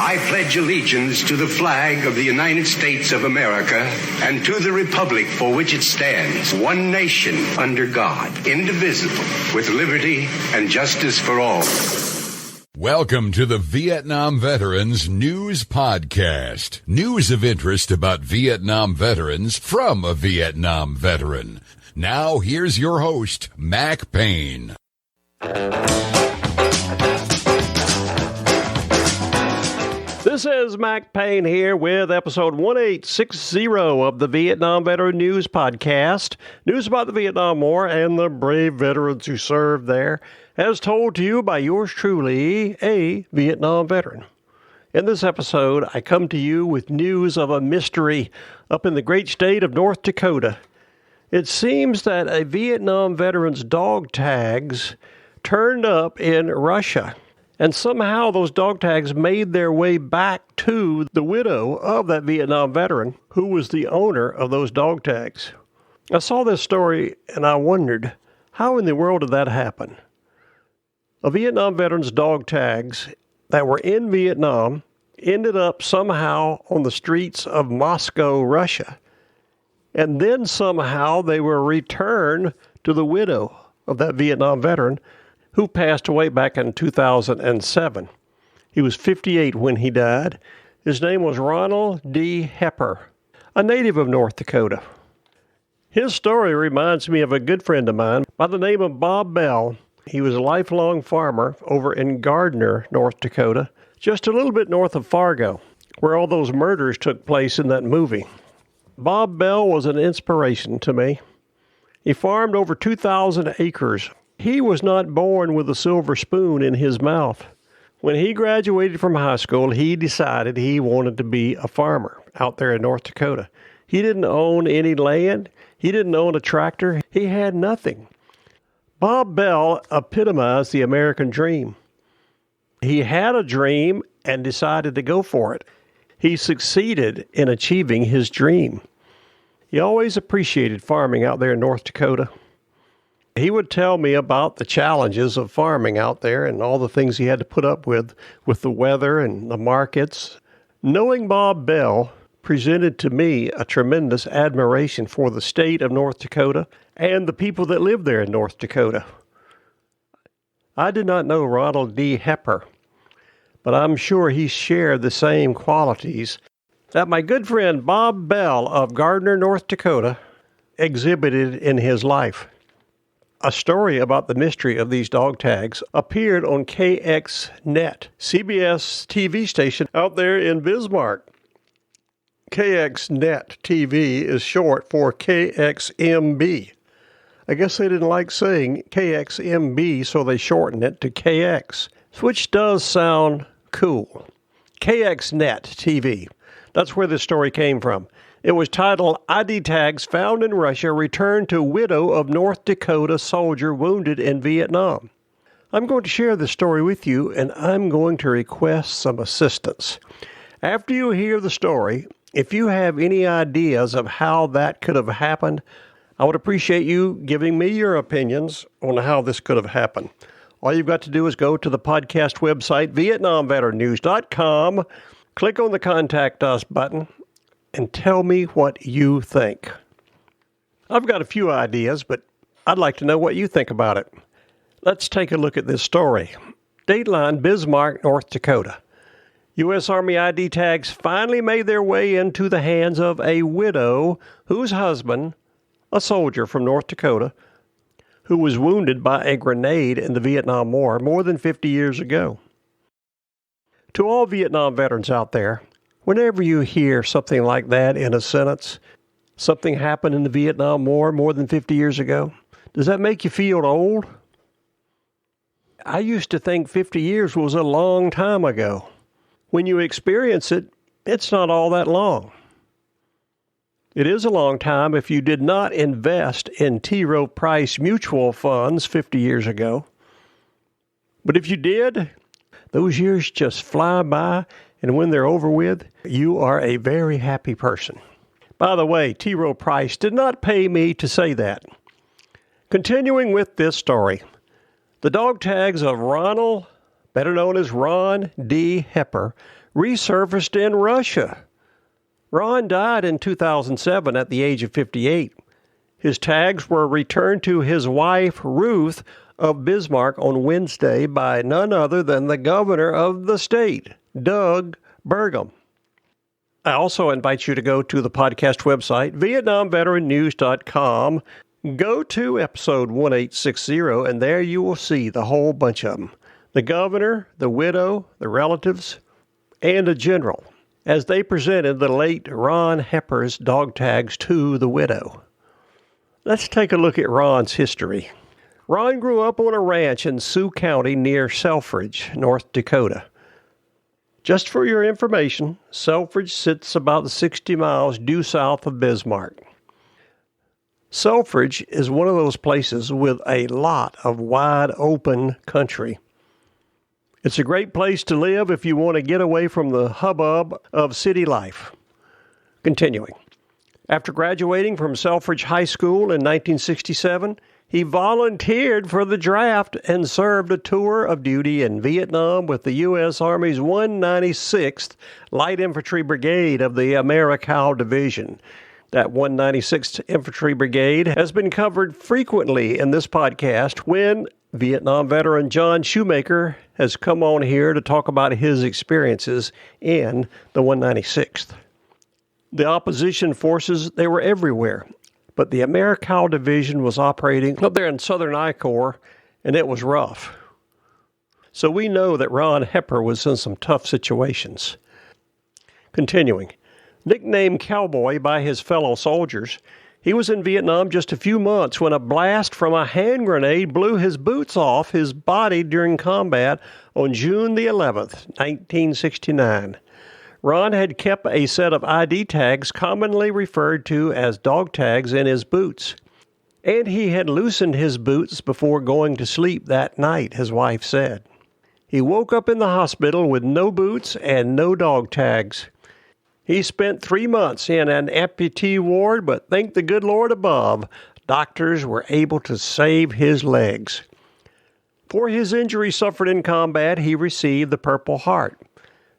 I pledge allegiance to the flag of the United States of America and to the republic for which it stands, one nation under God, indivisible, with liberty and justice for all. Welcome to the Vietnam Veterans News Podcast. News of interest about Vietnam veterans from a Vietnam veteran. Now, here's your host, Mac Payne. This is Mac Payne here with episode 1860 of the Vietnam Veteran News Podcast. News about the Vietnam War and the brave veterans who served there, as told to you by yours truly, a Vietnam veteran. In this episode, I come to you with news of a mystery up in the great state of North Dakota. It seems that a Vietnam veteran's dog tags turned up in Russia. And somehow those dog tags made their way back to the widow of that Vietnam veteran who was the owner of those dog tags. I saw this story and I wondered, how in the world did that happen? A Vietnam veteran's dog tags that were in Vietnam ended up somehow on the streets of Moscow, Russia. And then somehow they were returned to the widow of that Vietnam veteran who passed away back in 2007. He was 58 when he died. His name was Ronald D Hepper, a native of North Dakota. His story reminds me of a good friend of mine by the name of Bob Bell. He was a lifelong farmer over in Gardner, North Dakota, just a little bit north of Fargo, where all those murders took place in that movie. Bob Bell was an inspiration to me. He farmed over 2,000 acres. He was not born with a silver spoon in his mouth. When he graduated from high school, he decided he wanted to be a farmer out there in North Dakota. He didn't own any land. He didn't own a tractor. He had nothing. Bob Bell epitomized the American dream. He had a dream and decided to go for it. He succeeded in achieving his dream. He always appreciated farming out there in North Dakota. He would tell me about the challenges of farming out there and all the things he had to put up with the weather and the markets. Knowing Bob Bell presented to me a tremendous admiration for the state of North Dakota and the people that live there in North Dakota. I did not know Ronald D Hepper, but I'm sure he shared the same qualities that my good friend Bob Bell of Gardner, North Dakota, exhibited in his life. A story about the mystery of these dog tags appeared on KXNET CBS-TV station out there in Bismarck. KXNET TV is short for KXMB. I guess they didn't like saying KXMB, so they shortened it to KX, which does sound cool. KXNET TV. That's where this story came from. It was titled, ID Tags Found in Russia Return to Widow of North Dakota Soldier Wounded in Vietnam. I'm going to share this story with you, and I'm going to request some assistance. After you hear the story, if you have any ideas of how that could have happened, I would appreciate you giving me your opinions on how this could have happened. All you've got to do is go to the podcast website, VietnamVeteranNews.com, click on the Contact Us button, and tell me what you think. I've got a few ideas, but I'd like to know what you think about it. Let's take a look at this story. Dateline, Bismarck, North Dakota. U.S. Army ID tags finally made their way into the hands of a widow whose husband, a soldier from North Dakota, who was wounded by a grenade in the Vietnam War more than 50 years ago. To all Vietnam veterans out there, whenever you hear something like that in a sentence, something happened in the Vietnam War more than 50 years ago, does that make you feel old? I used to think 50 years was a long time ago. When you experience it, it's not all that long. It is a long time if you did not invest in T. Rowe Price mutual funds 50 years ago. But if you did, those years just fly by, and when they're over with, you are a very happy person. By the way, T. Rowe Price did not pay me to say that. Continuing with this story, the dog tags of Ronald, better known as Ron D. Hepper, resurfaced in Russia. Ron died in 2007 at the age of 58. His tags were returned to his wife, Ruth, of Bismarck on Wednesday by none other than the governor of the state, Doug Burgum. I also invite you to go to the podcast website, VietnamVeteranNews.com. Go to episode 1860, and there you will see the whole bunch of them. The governor, the widow, the relatives, and a general, as they presented the late Ron Hepper's dog tags to the widow. Let's take a look at Ron's history. Ron grew up on a ranch in Sioux County near Selfridge, North Dakota. Just for your information, Selfridge sits about 60 miles due south of Bismarck. Selfridge is one of those places with a lot of wide open country. It's a great place to live if you want to get away from the hubbub of city life. Continuing. After graduating from Selfridge High School in 1967, he volunteered for the draft and served a tour of duty in Vietnam with the U.S. Army's 196th Light Infantry Brigade of the Americal Division. That 196th Infantry Brigade has been covered frequently in this podcast when Vietnam veteran John Shoemaker has come on here to talk about his experiences in the 196th. The opposition forces, they were everywhere. But the Americal Division was operating up there in southern I Corps, and it was rough. So we know that Ron Hepper was in some tough situations. Continuing. Nicknamed Cowboy by his fellow soldiers, he was in Vietnam just a few months when a blast from a hand grenade blew his boots off his body during combat on June the 11th, 1969. Ron had kept a set of ID tags commonly referred to as dog tags in his boots, and he had loosened his boots before going to sleep that night, his wife said. He woke up in the hospital with no boots and no dog tags. He spent 3 months in an amputee ward, but thank the good Lord above, doctors were able to save his legs. For his injury suffered in combat, he received the Purple Heart.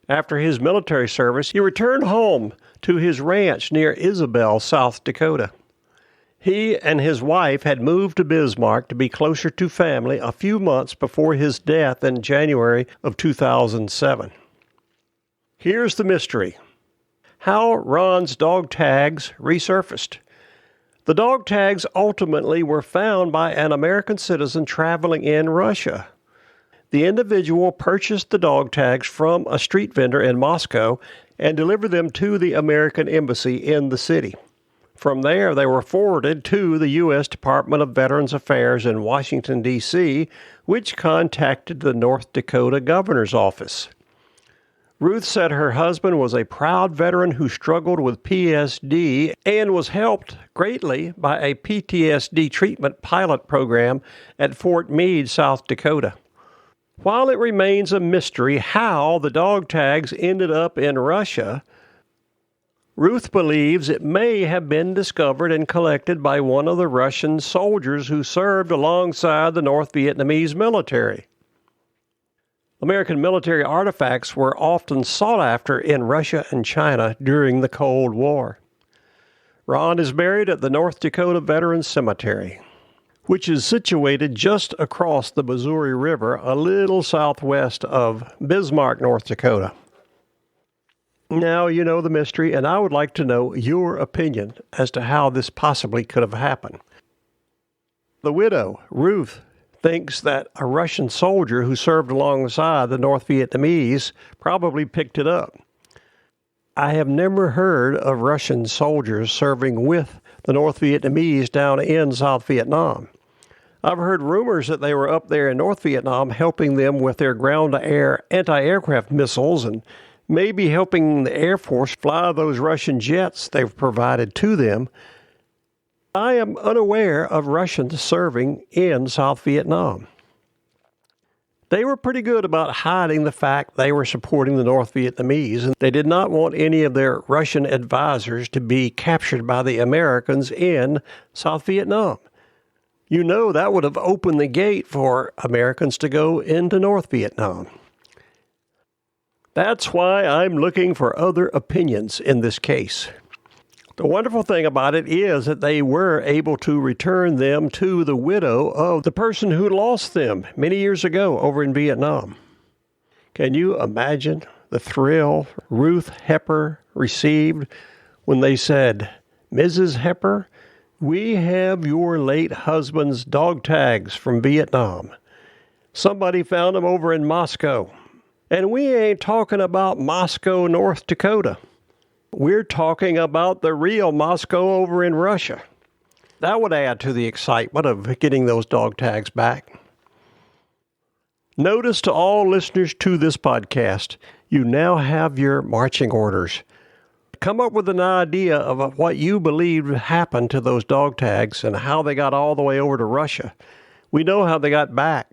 After his military service, he returned home to his ranch near Isabel, South Dakota. He and his wife had moved to Bismarck to be closer to family a few months before his death in January of 2007. Here's the mystery. How Ron's dog tags resurfaced. The dog tags ultimately were found by an American citizen traveling in Russia. The individual purchased the dog tags from a street vendor in Moscow and delivered them to the American Embassy in the city. From there, they were forwarded to the U.S. Department of Veterans Affairs in Washington, D.C., which contacted the North Dakota governor's office. Ruth said her husband was a proud veteran who struggled with PSD and was helped greatly by a PTSD treatment pilot program at Fort Meade, South Dakota. While it remains a mystery how the dog tags ended up in Russia, Ruth believes it may have been discovered and collected by one of the Russian soldiers who served alongside the North Vietnamese military. American military artifacts were often sought after in Russia and China during the Cold War. Ron is buried at the North Dakota Veterans Cemetery, which is situated just across the Missouri River, a little southwest of Bismarck, North Dakota. Now you know the mystery, and I would like to know your opinion as to how this possibly could have happened. The widow, Ruth, thinks that a Russian soldier who served alongside the North Vietnamese probably picked it up. I have never heard of Russian soldiers serving with the North Vietnamese down in South Vietnam. I've heard rumors that they were up there in North Vietnam helping them with their ground-to-air anti-aircraft missiles and maybe helping the Air Force fly those Russian jets they've provided to them. I am unaware of Russians serving in South Vietnam. They were pretty good about hiding the fact they were supporting the North Vietnamese, and they did not want any of their Russian advisors to be captured by the Americans in South Vietnam. You know that would have opened the gate for Americans to go into North Vietnam. That's why I'm looking for other opinions in this case. The wonderful thing about it is that they were able to return them to the widow of the person who lost them many years ago over in Vietnam. Can you imagine the thrill Ruth Hepper received when they said, "Mrs. Hepper, we have your late husband's dog tags from Vietnam. Somebody found them over in Moscow. And we ain't talking about Moscow, North Dakota. We're talking about the real Moscow over in Russia." That would add to the excitement of getting those dog tags back. Notice to all listeners to this podcast, you now have your marching orders. Come up with an idea of what you believe happened to those dog tags and how they got all the way over to Russia. We know how they got back.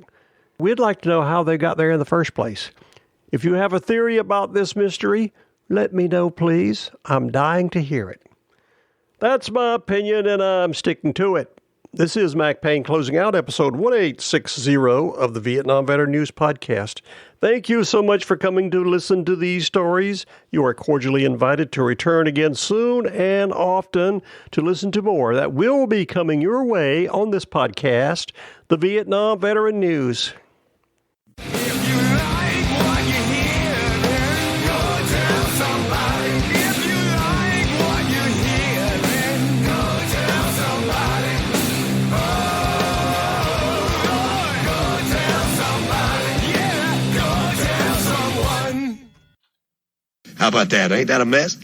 We'd like to know how they got there in the first place. If you have a theory about this mystery, let me know, please. I'm dying to hear it. That's my opinion, and I'm sticking to it. This is Mac Payne closing out episode 1860 of the Vietnam Veteran News Podcast. Thank you so much for coming to listen to these stories. You are cordially invited to return again soon and often to listen to more that will be coming your way on this podcast, the Vietnam Veteran News. How about that? Ain't that a mess?